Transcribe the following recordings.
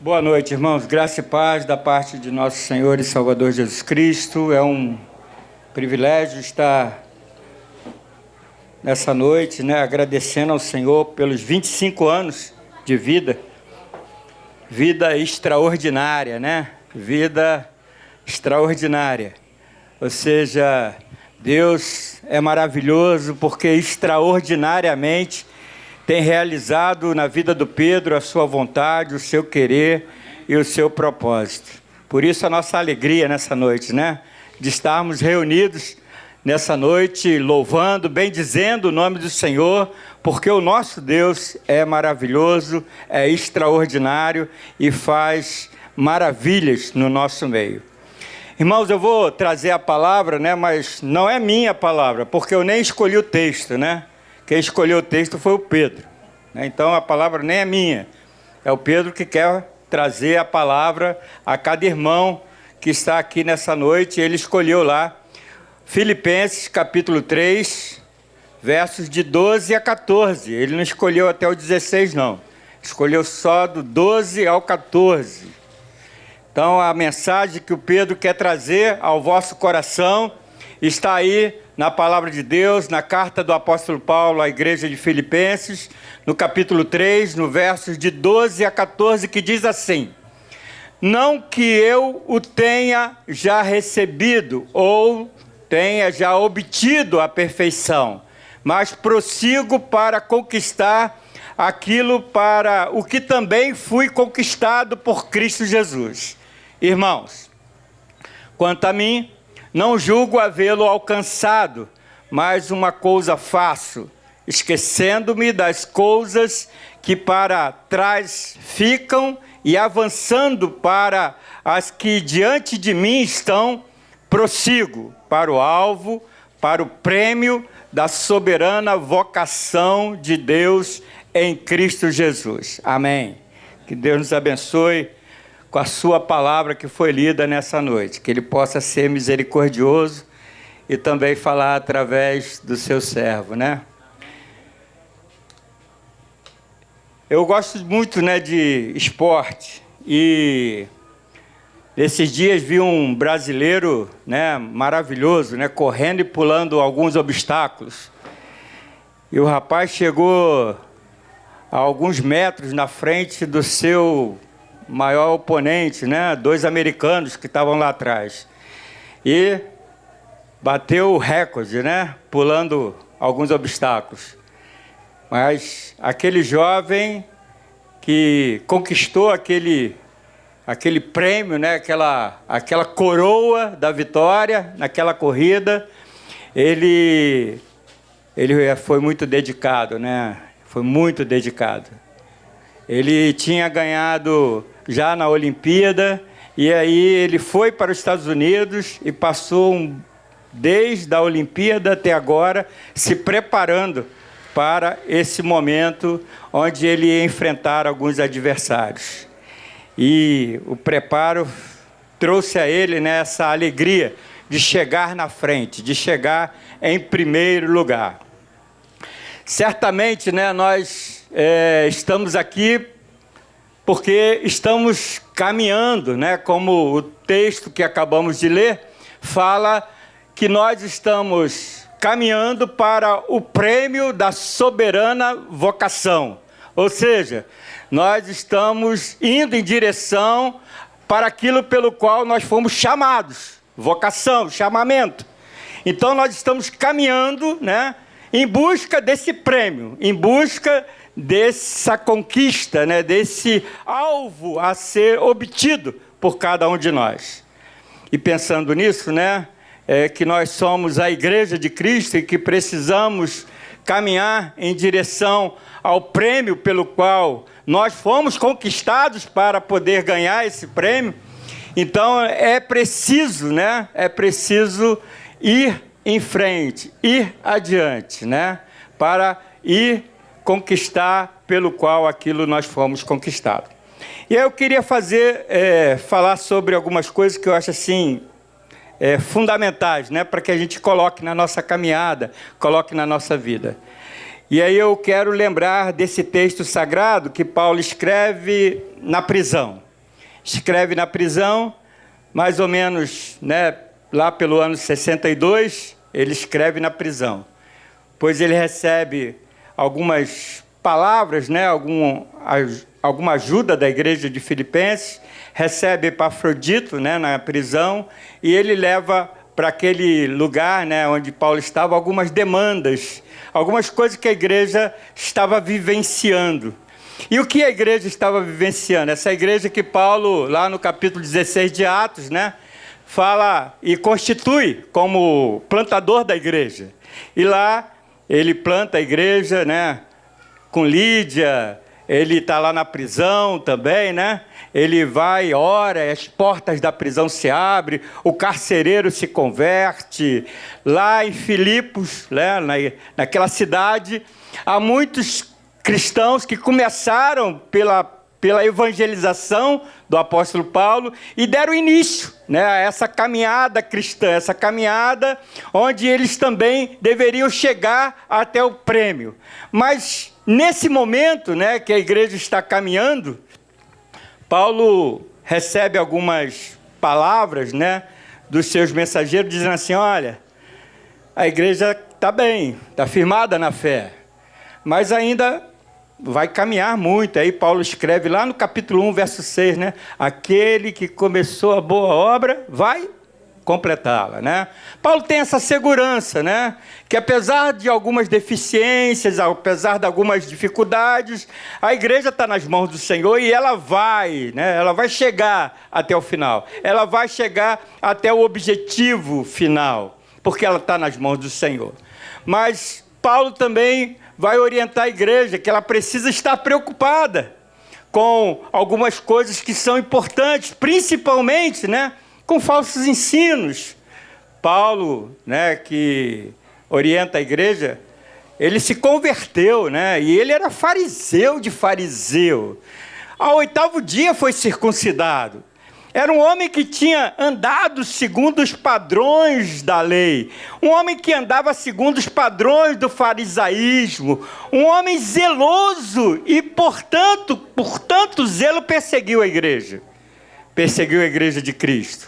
Boa noite, irmãos. Graça e paz da parte de nosso Senhor e Salvador Jesus Cristo. É um privilégio estar nessa noite, agradecendo ao Senhor pelos 25 anos de vida. Vida extraordinária, Vida extraordinária. Ou seja, Deus é maravilhoso porque extraordinariamente tem realizado na vida do Pedro a sua vontade, o seu querer e o seu propósito. Por isso a nossa alegria nessa noite, de estarmos reunidos nessa noite, louvando, bendizendo o nome do Senhor, porque o nosso Deus é maravilhoso, é extraordinário e faz maravilhas no nosso meio. Irmãos, eu vou trazer a palavra, mas não é minha palavra, porque eu nem escolhi o texto, Quem escolheu o texto foi o Pedro. Então, a palavra nem é minha. É o Pedro que quer trazer a palavra a cada irmão que está aqui nessa noite. Ele escolheu lá, Filipenses, capítulo 3, versos de 12 a 14. Ele não escolheu até o 16, não. Escolheu só do 12 ao 14. Então, a mensagem que o Pedro quer trazer ao vosso coração está aí na palavra de Deus, na carta do apóstolo Paulo à igreja de Filipenses, no capítulo 3, no versos de 12 a 14, que diz assim: não que eu o tenha já recebido ou tenha já obtido a perfeição, mas prossigo para conquistar aquilo para o que também fui conquistado por Cristo Jesus. Irmãos, quanto a mim, não julgo havê-lo alcançado, mas uma coisa faço, esquecendo-me das coisas que para trás ficam e avançando para as que diante de mim estão, prossigo para o alvo, para o prêmio da soberana vocação de Deus em Cristo Jesus. Amém. Que Deus nos abençoe com a sua palavra que foi lida nessa noite, que Ele possa ser misericordioso e também falar através do seu servo, Eu gosto muito, de esporte e esses dias vi um brasileiro, maravilhoso, correndo e pulando alguns obstáculos. E o rapaz chegou a alguns metros na frente do seu maior oponente, dois americanos que estavam lá atrás. E bateu o recorde, pulando alguns obstáculos. Mas aquele jovem que conquistou aquele prêmio, aquela coroa da vitória naquela corrida, ele foi muito dedicado, Foi muito dedicado. Ele tinha ganhado já na Olimpíada, e aí ele foi para os Estados Unidos e passou desde a Olimpíada até agora se preparando para esse momento onde ele ia enfrentar alguns adversários. E o preparo trouxe a ele essa alegria de chegar na frente, de chegar em primeiro lugar. Certamente, nós estamos aqui porque estamos caminhando, como o texto que acabamos de ler fala que nós estamos caminhando para o prêmio da soberana vocação. Ou seja, nós estamos indo em direção para aquilo pelo qual nós fomos chamados, vocação, chamamento. Então nós estamos caminhando, em busca desse prêmio, em busca dessa conquista, desse alvo a ser obtido por cada um de nós. E pensando nisso, que nós somos a igreja de Cristo e que precisamos caminhar em direção ao prêmio pelo qual nós fomos conquistados para poder ganhar esse prêmio. Então é preciso, É preciso ir em frente, ir adiante, Para ir conquistar pelo qual aquilo nós fomos conquistados. E aí eu queria falar sobre algumas coisas que eu acho assim fundamentais, para que a gente coloque na nossa caminhada, coloque na nossa vida. E aí eu quero lembrar desse texto sagrado que Paulo escreve na prisão. escreve na prisão, mais ou menos, né, lá pelo ano 62, ele escreve na prisão. Pois ele recebe algumas palavras, né, alguma ajuda da igreja de Filipenses, recebe Epafrodito, né, na prisão, e ele leva para aquele lugar, né, onde Paulo estava, algumas demandas, algumas coisas que a igreja estava vivenciando. E o que a igreja estava vivenciando? Essa igreja que Paulo, lá no capítulo 16 de Atos, né, fala e constitui como plantador da igreja. E lá ele planta a igreja, né, com Lídia, ele está lá na prisão também, né? Ele vai, ora, as portas da prisão se abrem, o carcereiro se converte. Lá em Filipos, né, naquela cidade, há muitos cristãos que começaram pela evangelização do apóstolo Paulo e deram início, né, a essa caminhada cristã, essa caminhada onde eles também deveriam chegar até o prêmio. Mas nesse momento, né, que a igreja está caminhando, Paulo recebe algumas palavras, né, dos seus mensageiros dizendo assim: olha, a igreja está bem, está firmada na fé, mas ainda vai caminhar muito. Aí Paulo escreve lá no capítulo 1, verso 6, né? Aquele que começou a boa obra vai completá-la, né? Paulo tem essa segurança, né? Que apesar de algumas deficiências, apesar de algumas dificuldades, a igreja está nas mãos do Senhor e ela vai, né? Ela vai chegar até o final. Ela vai chegar até o objetivo final, porque ela está nas mãos do Senhor. Mas Paulo também vai orientar a igreja que ela precisa estar preocupada com algumas coisas que são importantes, principalmente, né, com falsos ensinos. Paulo, né, que orienta a igreja, ele se converteu, né, e ele era fariseu de fariseu. Ao 8º dia foi circuncidado. Era um homem que tinha andado segundo os padrões da lei. Um homem que andava segundo os padrões do farisaísmo. Um homem zeloso e, por tanto zelo, perseguiu a igreja. Perseguiu a igreja de Cristo.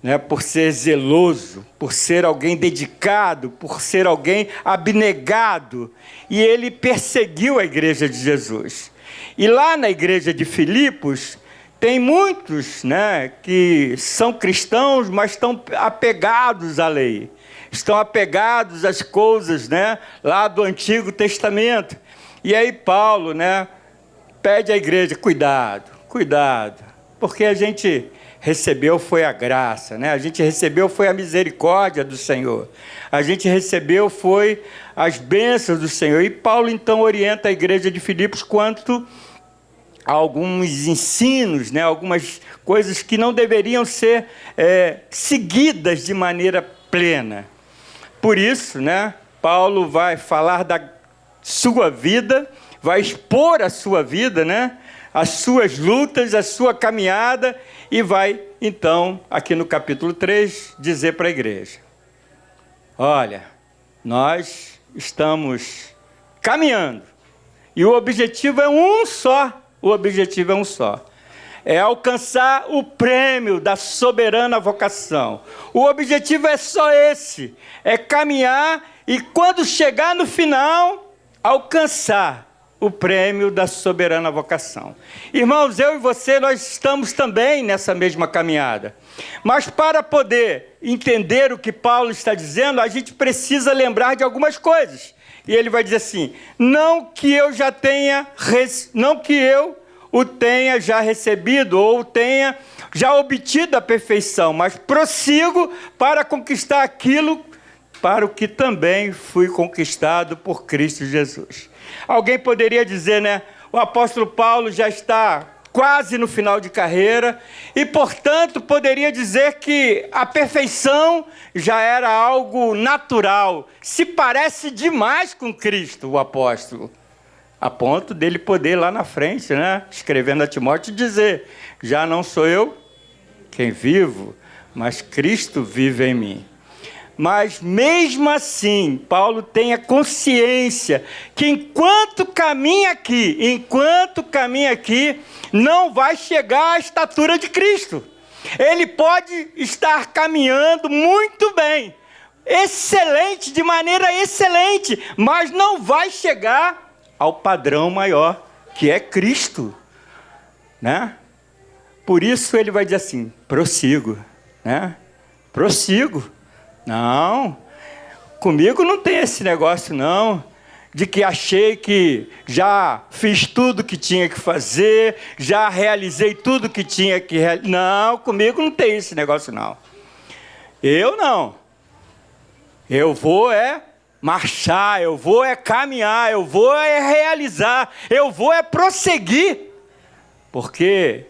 Né? Por ser zeloso, por ser alguém dedicado, por ser alguém abnegado. E ele perseguiu a igreja de Jesus. E lá na igreja de Filipos, tem muitos, né, que são cristãos, mas estão apegados à lei. Estão apegados às coisas, né, lá do Antigo Testamento. E aí Paulo, né, pede à igreja: cuidado, cuidado. Porque a gente recebeu foi a graça, né? A gente recebeu foi a misericórdia do Senhor. A gente recebeu foi as bênçãos do Senhor. E Paulo, então, orienta a igreja de Filipos quanto alguns ensinos, né, algumas coisas que não deveriam ser seguidas de maneira plena. Por isso, né, Paulo vai falar da sua vida, vai expor a sua vida, né, as suas lutas, a sua caminhada, e vai, então, aqui no capítulo 3, dizer para a igreja: olha, nós estamos caminhando, e o objetivo é um só. O objetivo é um só. É alcançar o prêmio da soberana vocação. O objetivo é só esse. É caminhar e, quando chegar no final, alcançar o prêmio da soberana vocação. Irmãos, eu e você, nós estamos também nessa mesma caminhada. Mas para poder entender o que Paulo está dizendo, a gente precisa lembrar de algumas coisas. E ele vai dizer assim: não que eu o tenha já recebido ou tenha já obtido a perfeição, mas prossigo para conquistar aquilo para o que também fui conquistado por Cristo Jesus. Alguém poderia dizer, né? O apóstolo Paulo já está quase no final de carreira e, portanto, poderia dizer que a perfeição já era algo natural. Se parece demais com Cristo, o apóstolo, a ponto dele poder lá na frente, né, escrevendo a Timóteo, dizer: já não sou eu quem vivo, mas Cristo vive em mim. Mas mesmo assim, Paulo tem a consciência que enquanto caminha aqui, não vai chegar à estatura de Cristo. Ele pode estar caminhando muito bem, excelente, de maneira excelente, mas não vai chegar ao padrão maior, que é Cristo, né? Por isso ele vai dizer assim, prossigo, né? Prossigo. Não, comigo não tem esse negócio não, de que achei que já fiz tudo que tinha que fazer, já realizei tudo que tinha que realizar. Não, comigo não tem esse negócio não. Eu não. Eu vou marchar, eu vou caminhar, eu vou realizar, eu vou prosseguir. Porque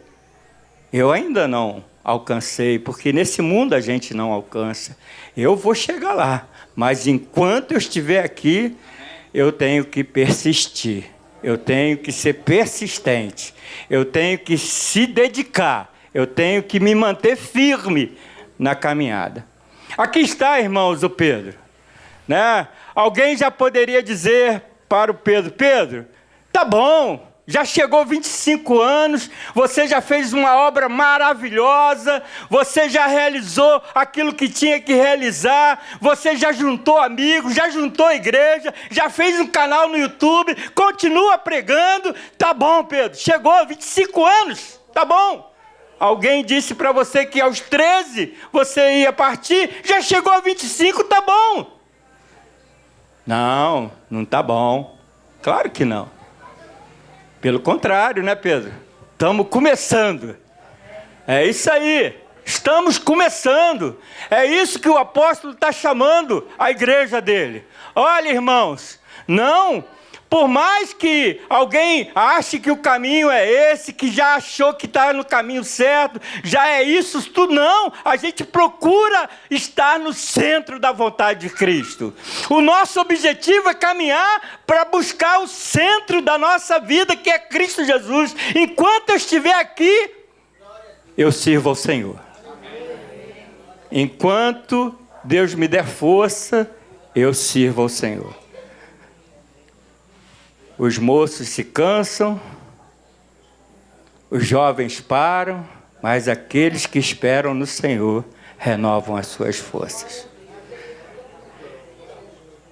eu ainda não alcancei, porque nesse mundo a gente não alcança. Eu vou chegar lá, mas enquanto eu estiver aqui, eu tenho que persistir, eu tenho que ser persistente, eu tenho que se dedicar, eu tenho que me manter firme na caminhada. Aqui está, irmãos, o Pedro, né? Alguém já poderia dizer para o Pedro, Pedro, tá bom, já chegou 25 anos, você já fez uma obra maravilhosa, você já realizou aquilo que tinha que realizar, você já juntou amigos, já juntou igreja, já fez um canal no YouTube, continua pregando, tá bom, Pedro, chegou 25 anos, tá bom. Alguém disse para você que aos 13 você ia partir, já chegou a 25, tá bom. Não, não tá bom, claro que não. Pelo contrário, né, Pedro? Estamos começando. É isso aí. Estamos começando. É isso que o apóstolo está chamando a igreja dele. Olha, irmãos, não, por mais que alguém ache que o caminho é esse, que já achou que está no caminho certo, já é isso tudo, não. A gente procura estar no centro da vontade de Cristo. O nosso objetivo é caminhar para buscar o centro da nossa vida, que é Cristo Jesus. Enquanto eu estiver aqui, eu sirvo ao Senhor. Enquanto Deus me der força, eu sirvo ao Senhor. Os moços se cansam, os jovens param, mas aqueles que esperam no Senhor renovam as suas forças.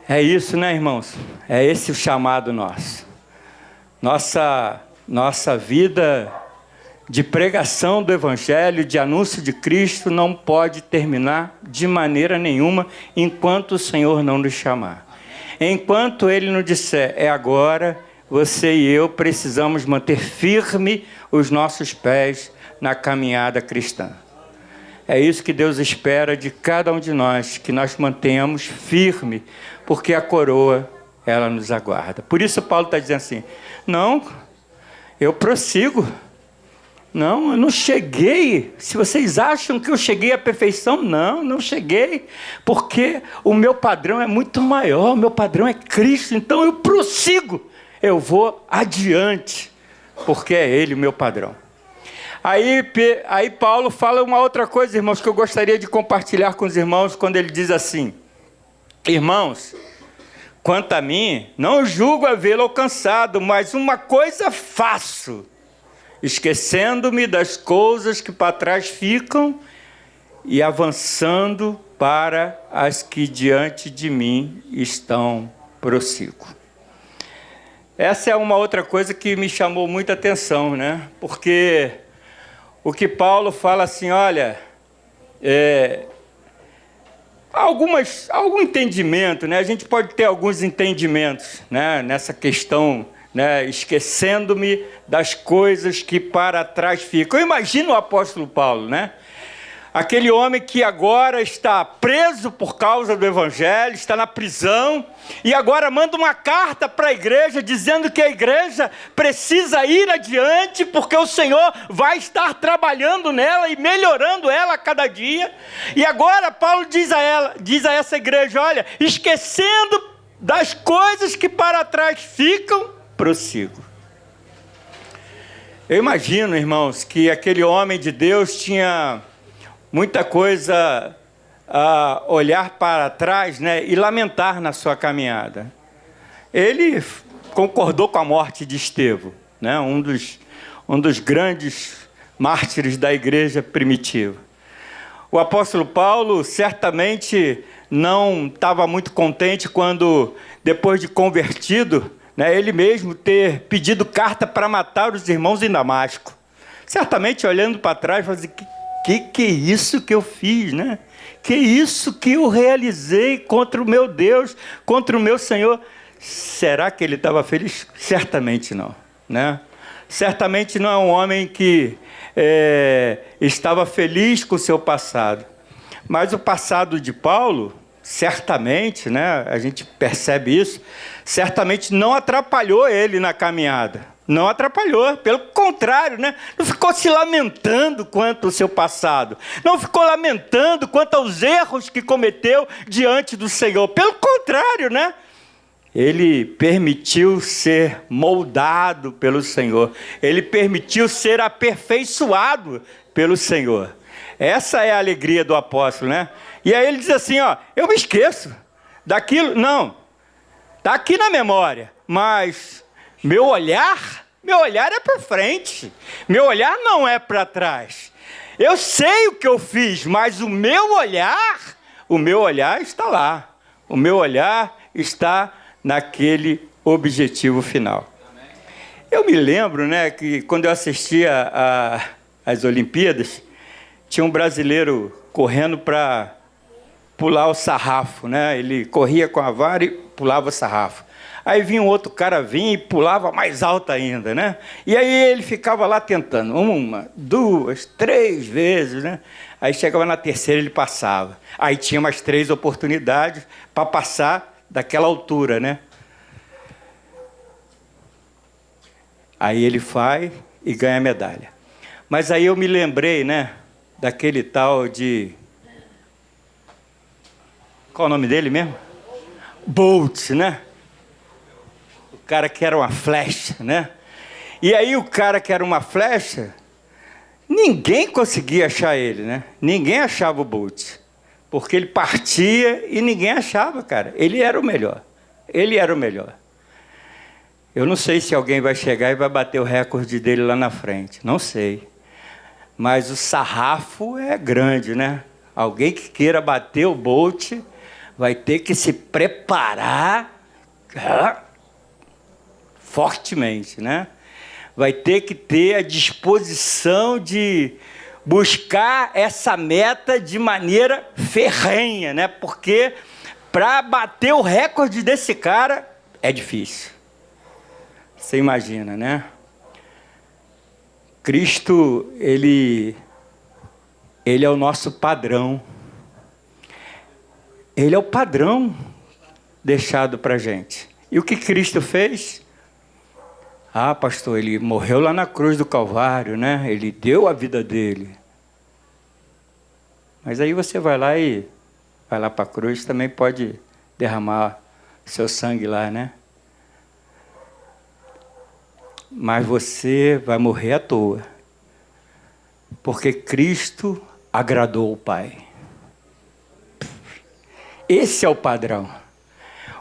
É isso, né, irmãos? É esse o chamado nosso. Nossa vida de pregação do Evangelho, de anúncio de Cristo, não pode terminar de maneira nenhuma enquanto o Senhor não nos chamar. Enquanto Ele nos disser, é agora, você e eu precisamos manter firme os nossos pés na caminhada cristã. É isso que Deus espera de cada um de nós, que nós mantenhamos firme, porque a coroa, ela nos aguarda. Por isso Paulo está dizendo assim, não, eu prossigo. Não, eu não cheguei. Se vocês acham que eu cheguei à perfeição, não cheguei. Porque o meu padrão é muito maior, o meu padrão é Cristo. Então eu prossigo, eu vou adiante, porque é Ele o meu padrão. Aí Paulo fala uma outra coisa, irmãos, que eu gostaria de compartilhar com os irmãos, quando ele diz assim, irmãos, quanto a mim, não julgo havê-lo alcançado, mas uma coisa faço, esquecendo-me das coisas que para trás ficam e avançando para as que diante de mim estão, prossigo. Essa é uma outra coisa que me chamou muita atenção, né? Porque o que Paulo fala assim, olha, algum entendimento, né? A gente pode ter alguns entendimentos, né? Nessa questão, né, esquecendo-me das coisas que para trás ficam. Eu imagino o apóstolo Paulo, né? Aquele homem que agora está preso por causa do Evangelho, está na prisão, e agora manda uma carta para a igreja, dizendo que a igreja precisa ir adiante, porque o Senhor vai estar trabalhando nela e melhorando ela a cada dia. E agora Paulo diz a essa igreja, olha, esquecendo das coisas que para trás ficam, prossigo. Eu imagino, irmãos, que aquele homem de Deus tinha muita coisa olhar para trás, né, e lamentar na sua caminhada. Ele concordou com a morte de Estevão, né, um dos grandes mártires da igreja primitiva. O apóstolo Paulo certamente não estava muito contente quando, depois de convertido, né, ele mesmo ter pedido carta para matar os irmãos em Damasco. Certamente, olhando para trás, falando assim, que é isso que eu fiz, né? Que isso que eu realizei contra o meu Deus, contra o meu Senhor? Será que ele estava feliz? Certamente não, né? Certamente não é um homem que estava feliz com o seu passado. Mas o passado de Paulo, certamente, né, a gente percebe isso, certamente não atrapalhou ele na caminhada. Não atrapalhou, pelo contrário, né? Não ficou se lamentando quanto ao seu passado. Não ficou lamentando quanto aos erros que cometeu diante do Senhor. Pelo contrário, né? Ele permitiu ser moldado pelo Senhor. Ele permitiu ser aperfeiçoado pelo Senhor. Essa é a alegria do apóstolo, né? E aí ele diz assim, ó, eu me esqueço daquilo. Não, está aqui na memória, mas meu olhar é para frente. Meu olhar não é para trás. Eu sei o que eu fiz, mas o meu olhar está lá. O meu olhar está naquele objetivo final. Eu me lembro, né, que quando eu assistia às Olimpíadas, tinha um brasileiro correndo para pular o sarrafo, né? Ele corria com a vara e pulava o sarrafo. Aí vinha um outro cara, vinha e pulava mais alto ainda, né? E aí ele ficava lá tentando, 1, 2, 3 vezes, né? Aí chegava na terceira, ele passava. Aí tinha mais 3 oportunidades para passar daquela altura, né? Aí ele vai e ganha a medalha. Mas aí eu me lembrei, né, daquele tal de... Qual o nome dele mesmo? Bolt, né? O cara que era uma flecha, né? E aí o cara que era uma flecha, ninguém conseguia achar ele, né? Ninguém achava o Bolt. Porque ele partia e ninguém achava, cara. Ele era o melhor. Ele era o melhor. Eu não sei se alguém vai chegar e vai bater o recorde dele lá na frente. Não sei. Mas o sarrafo é grande, né? Alguém que queira bater o Bolt vai ter que se preparar fortemente, né? Vai ter que ter a disposição de buscar essa meta de maneira ferrenha, né? Porque para bater o recorde desse cara é difícil. Você imagina, né? Cristo, ele é o nosso padrão. Ele é o padrão deixado para a gente. E o que Cristo fez? Ah, pastor, ele morreu lá na cruz do Calvário, né? Ele deu a vida dele. Mas aí você vai lá para a cruz, também pode derramar seu sangue lá, né? Mas você vai morrer à toa. Porque Cristo agradou o Pai. Esse é o padrão.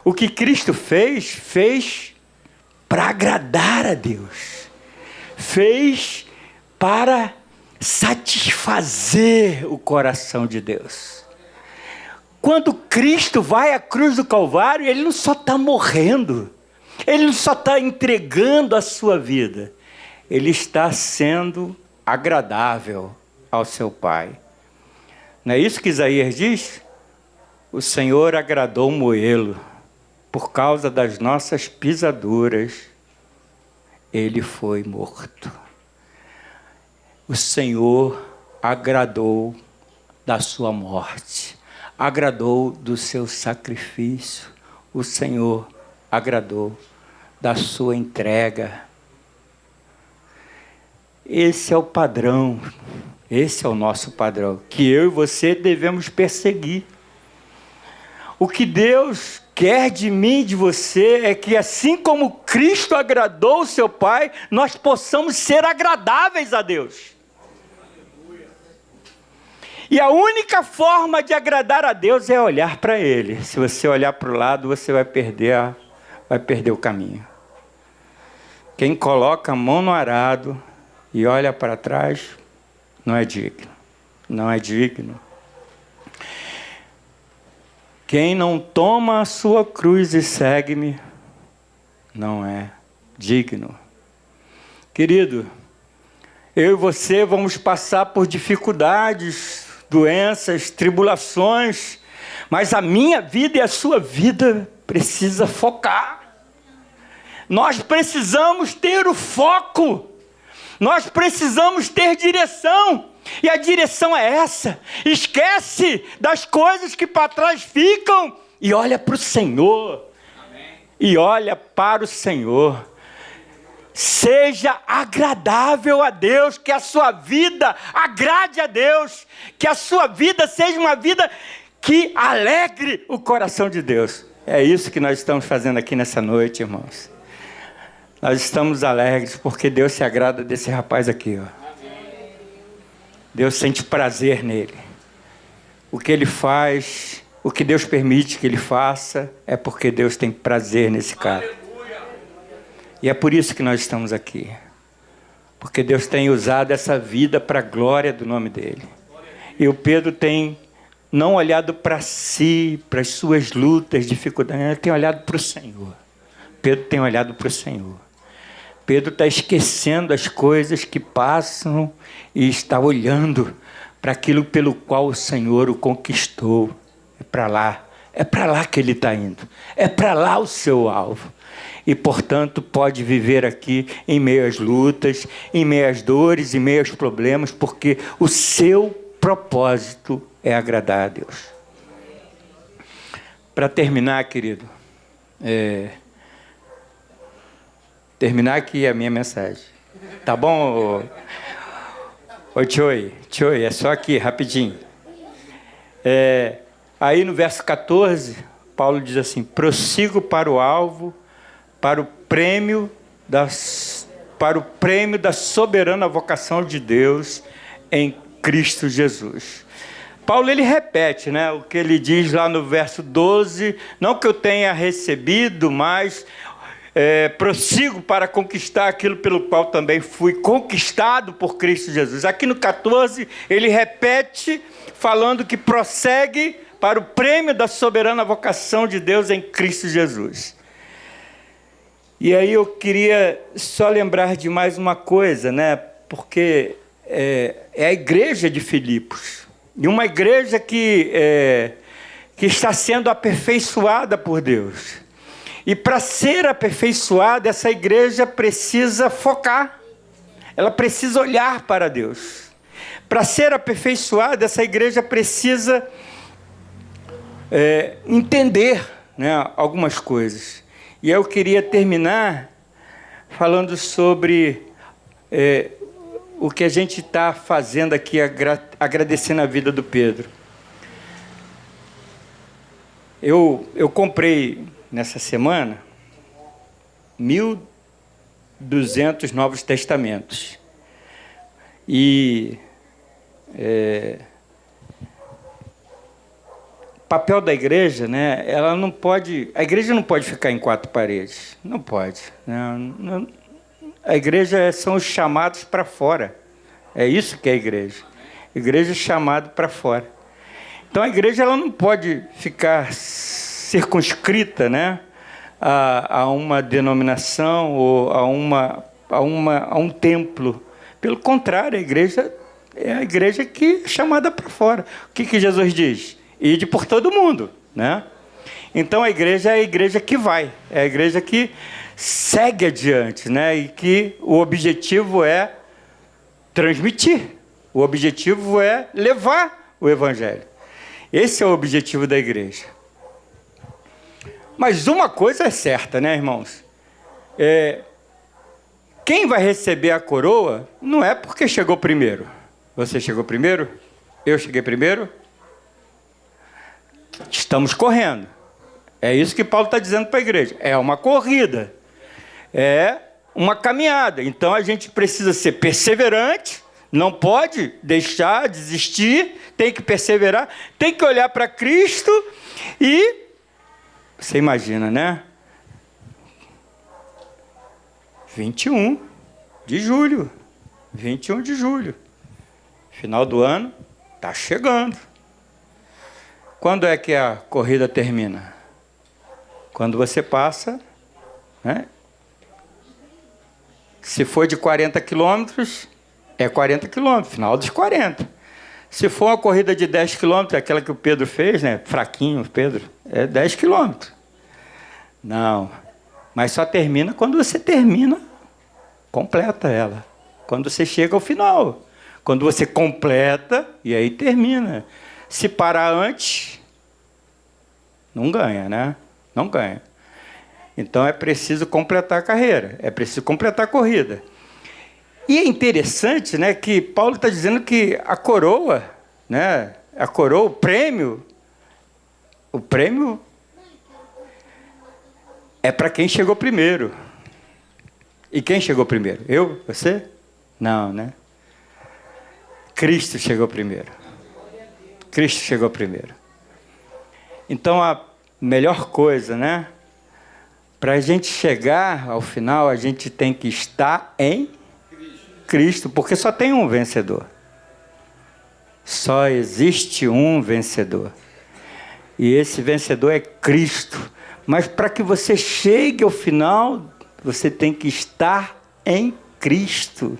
O que Cristo fez para agradar a Deus. Fez para satisfazer o coração de Deus. Quando Cristo vai à cruz do Calvário, ele não só está morrendo, ele não só está entregando a sua vida, ele está sendo agradável ao seu Pai. Não é isso que Isaías diz? O Senhor agradou moê-lo, por causa das nossas pisaduras, ele foi morto. O Senhor agradou da sua morte, agradou do seu sacrifício, o Senhor agradou da sua entrega. Esse é o padrão, esse é o nosso padrão, que eu e você devemos perseguir. O que Deus quer de mim e de você é que, assim como Cristo agradou o seu Pai, nós possamos ser agradáveis a Deus. E a única forma de agradar a Deus é olhar para Ele. Se você olhar para o lado, você vai perder o caminho. Quem coloca a mão no arado e olha para trás, não é digno. Não é digno. Quem não toma a sua cruz e segue-me, não é digno. Querido, eu e você vamos passar por dificuldades, doenças, tribulações, mas a minha vida e a sua vida precisa focar. Nós precisamos ter o foco. Nós precisamos ter direção. E a direção é essa. Esquece das coisas que para trás ficam e olha para o Senhor. Amém. E olha para o Senhor. Seja agradável a Deus, que a sua vida agrade a Deus, que a sua vida seja uma vida que alegre o coração de Deus. É isso que nós estamos fazendo aqui nessa noite, irmãos. Nós estamos alegres porque Deus se agrada desse rapaz aqui, ó. Deus sente prazer nele. O que ele faz, o que Deus permite que ele faça, é porque Deus tem prazer nesse cara. E é por isso que nós estamos aqui. Porque Deus tem usado essa vida para a glória do nome dele. E o Pedro tem não olhado para si, para as suas lutas, dificuldades, ele tem olhado para o Senhor. Pedro tem olhado para o Senhor. Pedro está esquecendo as coisas que passam e está olhando para aquilo pelo qual o Senhor o conquistou. É para lá que ele está indo. É para lá o seu alvo. E, portanto, pode viver aqui em meio às lutas, em meio às dores, em meio aos problemas, porque o seu propósito é agradar a Deus. Para terminar, querido, terminar aqui a minha mensagem. Tá bom, ô Tchoi, é só aqui, rapidinho. Aí no verso 14, Paulo diz assim: prossigo para o alvo, para o prêmio da soberana vocação de Deus em Cristo Jesus. Paulo, ele repete, né, o que ele diz lá no verso 12, não que eu tenha recebido, mas prossigo para conquistar aquilo pelo qual também fui conquistado por Cristo Jesus. Aqui no 14, ele repete, falando que prossegue para o prêmio da soberana vocação de Deus em Cristo Jesus. E aí eu queria só lembrar de mais uma coisa, né? Porque é a igreja de Filipos. E uma igreja que está sendo aperfeiçoada por Deus. E para ser aperfeiçoada, essa igreja precisa focar. Ela precisa olhar para Deus. Para ser aperfeiçoada, essa igreja precisa entender, né, algumas coisas. E eu queria terminar falando sobre o que a gente está fazendo aqui, agradecendo a vida do Pedro. Eu comprei nessa semana 1.200 Novos Testamentos. E papel da igreja, né? A igreja não pode ficar em quatro paredes. Não pode. Não, a igreja são os chamados para fora. É isso que é a igreja. A igreja é chamada para fora. Então a igreja ela não pode ficar circunscrita, né, a uma denominação ou a um templo. Pelo contrário, a igreja é a igreja que é chamada para fora. O que Jesus diz? Ide por todo mundo, né? Então a igreja é a igreja que vai, é a igreja que segue adiante, né? E que o objetivo é transmitir, o objetivo é levar o evangelho. Esse é o objetivo da igreja. Mas uma coisa é certa, né, irmãos? Quem vai receber a coroa não é porque chegou primeiro. Você chegou primeiro? Eu cheguei primeiro? Estamos correndo. É isso que Paulo está dizendo para a igreja. É uma corrida. É uma caminhada. Então a gente precisa ser perseverante, Não pode deixar, desistir, tem que perseverar, tem que olhar para Cristo e... Você imagina, né? 21 de julho. 21 de julho. Final do ano, está chegando. Quando é que a corrida termina? Quando você passa, né? Se for de 40 quilômetros, é 40 quilômetros, final dos 40. Se for uma corrida de 10 quilômetros, aquela que o Pedro fez, né? Fraquinho, Pedro, é 10 quilômetros. Não, mas só termina quando você termina, completa ela. Quando você chega ao final. Quando você completa, e aí termina. Se parar antes, não ganha, né? Não ganha. Então é preciso completar a carreira, é preciso completar a corrida. E é interessante, né, que Paulo está dizendo que a coroa, né, a coroa, o prêmio é para quem chegou primeiro. E quem chegou primeiro? Eu? Você? Não, né? Cristo chegou primeiro. Cristo chegou primeiro. Então a melhor coisa, né? Para a gente chegar ao final, a gente tem que estar em Cristo, porque só tem um vencedor. Só existe um vencedor. E esse vencedor é Cristo. Mas para que você chegue ao final, você tem que estar em Cristo.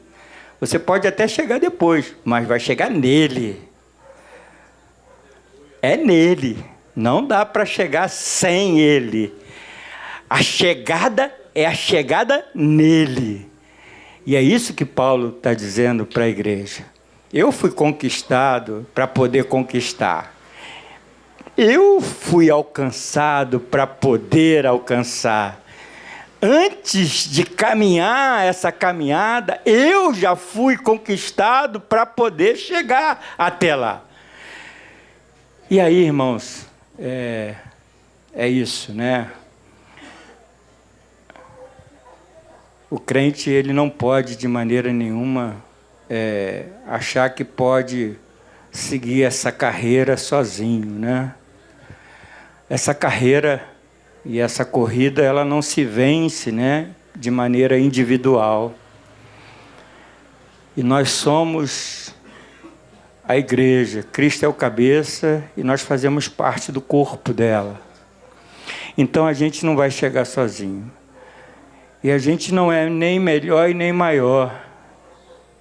Você pode até chegar depois, mas vai chegar nele. É nele. Não dá para chegar sem ele. A chegada é a chegada nele. E é isso que Paulo está dizendo para a igreja. Eu fui conquistado para poder conquistar. Eu fui alcançado para poder alcançar. Antes de caminhar essa caminhada, eu já fui conquistado para poder chegar até lá. E aí, irmãos, é isso, né? O crente, ele não pode de maneira nenhuma achar que pode seguir essa carreira sozinho, né? Essa carreira e essa corrida, ela não se vence, né, de maneira individual. E nós somos a igreja, Cristo é o cabeça e nós fazemos parte do corpo dela. Então a gente não vai chegar sozinho. E a gente não é nem melhor e nem maior.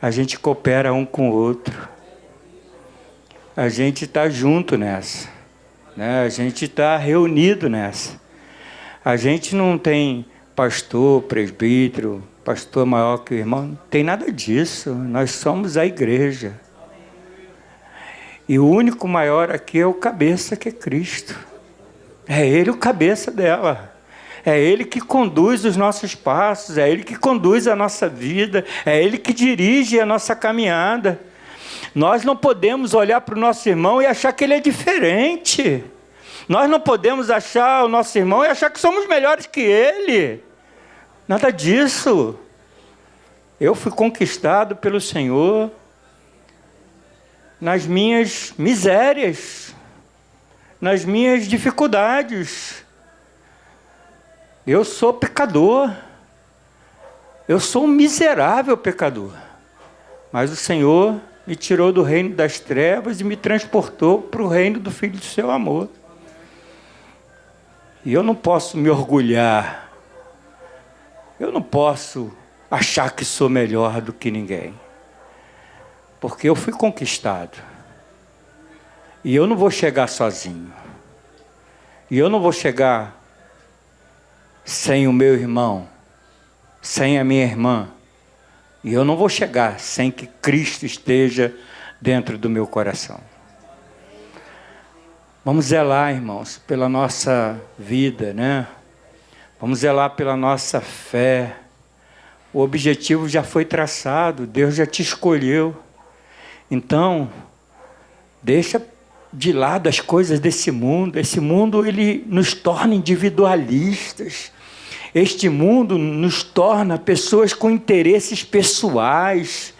A gente coopera um com o outro. A gente está junto nessa, né? A gente está reunido nessa. A gente não tem pastor, presbítero, pastor maior que o irmão. Não tem nada disso. Nós somos a igreja. E o único maior aqui é o cabeça, que é Cristo. É Ele o cabeça dela. É Ele que conduz os nossos passos. É Ele que conduz a nossa vida. É Ele que dirige a nossa caminhada. Nós não podemos olhar para o nosso irmão e achar que ele é diferente. Nós não podemos achar o nosso irmão e achar que somos melhores que ele. Nada disso. Eu fui conquistado pelo Senhor nas minhas misérias, nas minhas dificuldades. Eu sou pecador. Eu sou um miserável pecador. Mas o Senhor me tirou do reino das trevas e me transportou para o reino do Filho do seu amor. E eu não posso me orgulhar. Eu não posso achar que sou melhor do que ninguém. Porque eu fui conquistado. E eu não vou chegar sozinho. E eu não vou chegar sem o meu irmão, sem a minha irmã. E eu não vou chegar sem que Cristo esteja dentro do meu coração. Vamos zelar, irmãos, pela nossa vida, né? Vamos zelar pela nossa fé. O objetivo já foi traçado, Deus já te escolheu. Então, deixa de lado as coisas desse mundo. Esse mundo, ele nos torna individualistas. Este mundo nos torna pessoas com interesses pessoais.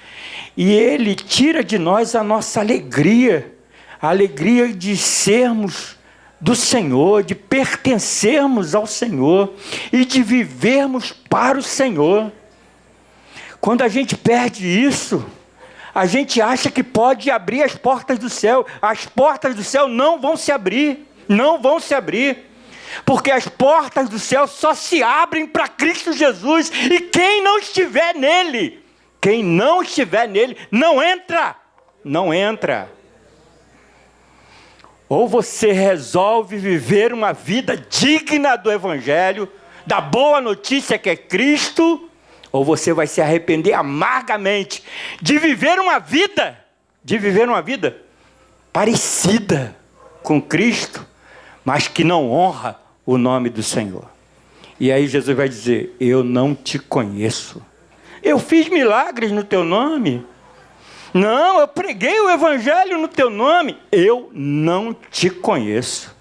E Ele tira de nós a nossa alegria, a alegria de sermos do Senhor, de pertencermos ao Senhor e de vivermos para o Senhor. Quando a gente perde isso, a gente acha que pode abrir as portas do céu. As portas do céu não vão se abrir, não vão se abrir. Porque as portas do céu só se abrem para Cristo Jesus. E quem não estiver nele, não entra. Não entra. Ou você resolve viver uma vida digna do Evangelho, da boa notícia que é Cristo, ou você vai se arrepender amargamente de viver uma vida parecida com Cristo, mas que não honra o nome do Senhor. E aí Jesus vai dizer: eu não te conheço. Eu fiz milagres no teu nome. Não, eu preguei o Evangelho no teu nome. Eu não te conheço.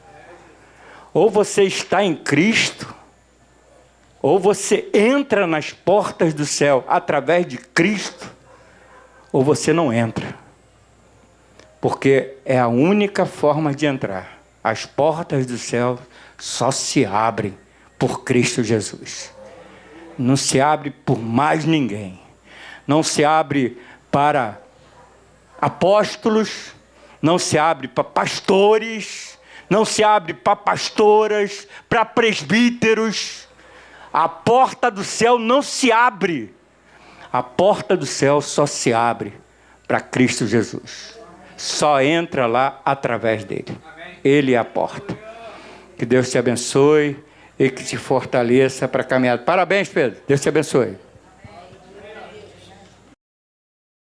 Ou você está em Cristo, ou você entra nas portas do céu através de Cristo, ou você não entra. Porque é a única forma de entrar. As portas do céu só se abrem por Cristo Jesus. Não se abre por mais ninguém. Não se abre para apóstolos, não se abre para pastores, não se abre para pastoras, para presbíteros. A porta do céu não se abre. A porta do céu só se abre para Cristo Jesus. Só entra lá através dele. Ele é a porta. Que Deus te abençoe e que te fortaleça para a caminhada. Parabéns, Pedro. Deus te abençoe.